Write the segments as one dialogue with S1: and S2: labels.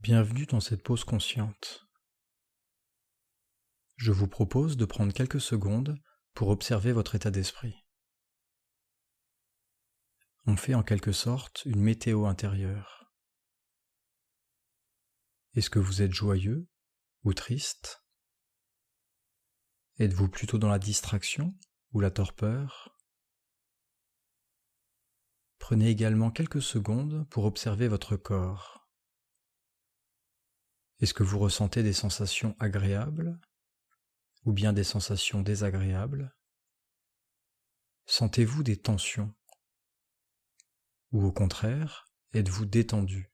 S1: Bienvenue dans cette pause consciente. Je vous propose de prendre quelques secondes pour observer votre état d'esprit. On fait en quelque sorte une météo intérieure. Est-ce que vous êtes joyeux ou triste? Êtes-vous plutôt dans la distraction ou la torpeur? Prenez également quelques secondes pour observer votre corps. Est-ce que vous ressentez des sensations agréables ou bien des sensations désagréables? Sentez-vous des tensions? Ou au contraire, êtes-vous détendu?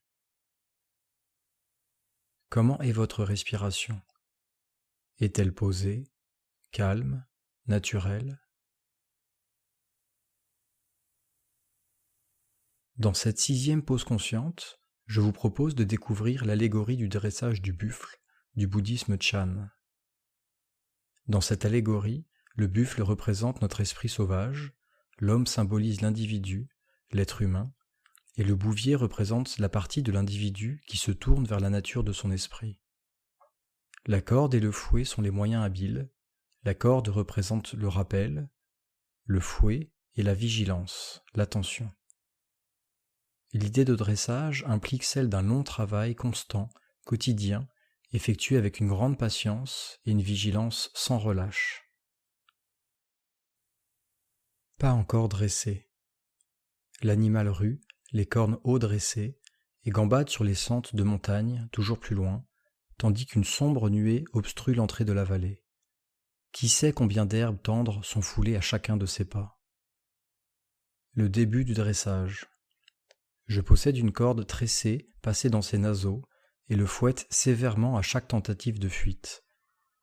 S1: Comment est votre respiration? Est-elle posée, calme, naturelle? Dans cette 6e pause consciente, je vous propose de découvrir l'allégorie du dressage du buffle du bouddhisme Chan. Dans cette allégorie, le buffle représente notre esprit sauvage, l'homme symbolise l'individu, l'être humain, et le bouvier représente la partie de l'individu qui se tourne vers la nature de son esprit. La corde et le fouet sont les moyens habiles, la corde représente le rappel, le fouet est la vigilance, l'attention. L'idée de dressage implique celle d'un long travail constant, quotidien, effectué avec une grande patience et une vigilance sans relâche. Pas encore dressé. L'animal rue, les cornes haut dressées, et gambade sur les sentes de montagne, toujours plus loin, tandis qu'une sombre nuée obstrue l'entrée de la vallée. Qui sait combien d'herbes tendres sont foulées à chacun de ses pas? Le début du dressage. Je possède une corde tressée passée dans ses naseaux et le fouette sévèrement à chaque tentative de fuite.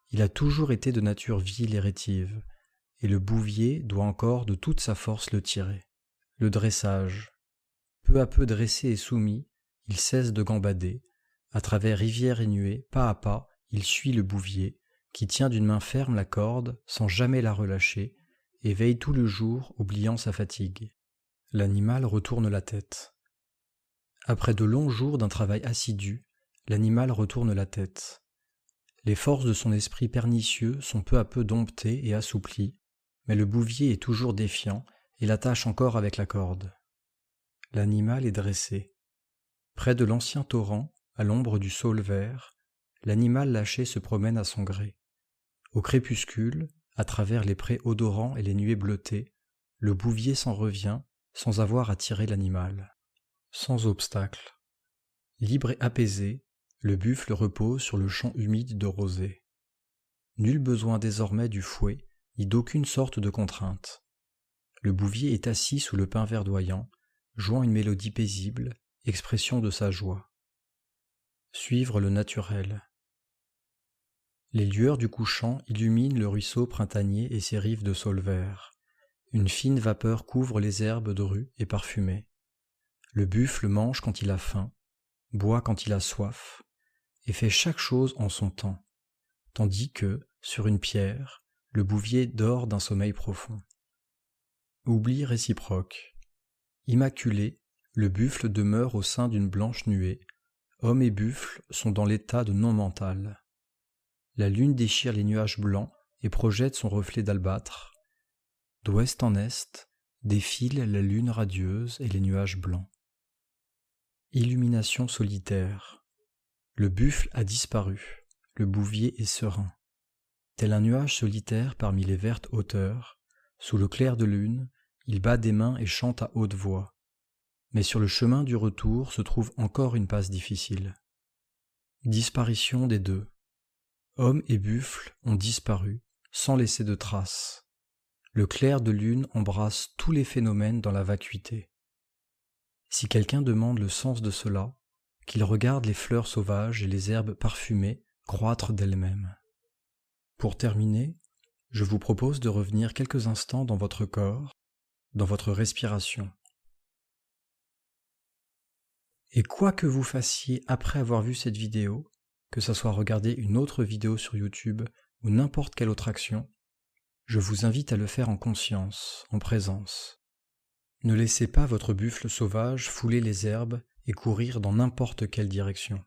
S1: Il a toujours été de nature vile et rétive, et le bouvier doit encore de toute sa force le tirer. Le dressage. Peu à peu dressé et soumis, il cesse de gambader. À travers rivières et nuées, pas à pas, il suit le bouvier, qui tient d'une main ferme la corde sans jamais la relâcher, et veille tout le jour, oubliant sa fatigue. L'animal retourne la tête. Après de longs jours d'un travail assidu, l'animal retourne la tête. Les forces de son esprit pernicieux sont peu à peu domptées et assouplies, mais le bouvier est toujours défiant et l'attache encore avec la corde. L'animal est dressé. Près de l'ancien torrent, à l'ombre du saule vert, l'animal lâché se promène à son gré. Au crépuscule, à travers les prés odorants et les nuées bleutées, le bouvier s'en revient sans avoir à tirer l'animal. Sans obstacle. Libre et apaisé, le buffle repose sur le champ humide de rosée. Nul besoin désormais du fouet, ni d'aucune sorte de contrainte. Le bouvier est assis sous le pin verdoyant, jouant une mélodie paisible, expression de sa joie. Suivre le naturel. Les lueurs du couchant illuminent le ruisseau printanier et ses rives de saule vert. Une fine vapeur couvre les herbes drues et parfumées. Le buffle mange quand il a faim, boit quand il a soif, et fait chaque chose en son temps, tandis que, sur une pierre, le bouvier dort d'un sommeil profond. Oubli réciproque. Immaculé, le buffle demeure au sein d'une blanche nuée. Homme et buffle sont dans l'état de non-mental. La lune déchire les nuages blancs et projette son reflet d'albâtre. D'ouest en est, défilent la lune radieuse et les nuages blancs. Illumination solitaire. Le buffle a disparu, le bouvier est serein. Tel un nuage solitaire parmi les vertes hauteurs, sous le clair de lune, il bat des mains et chante à haute voix. Mais sur le chemin du retour se trouve encore une passe difficile. Disparition des deux. Homme et buffle ont disparu, sans laisser de traces. Le clair de lune embrasse tous les phénomènes dans la vacuité. Si quelqu'un demande le sens de cela, qu'il regarde les fleurs sauvages et les herbes parfumées croître d'elles-mêmes. Pour terminer, je vous propose de revenir quelques instants dans votre corps, dans votre respiration. Et quoi que vous fassiez après avoir vu cette vidéo, que ce soit regarder une autre vidéo sur YouTube ou n'importe quelle autre action, je vous invite à le faire en conscience, en présence. Ne laissez pas votre buffle sauvage fouler les herbes et courir dans n'importe quelle direction.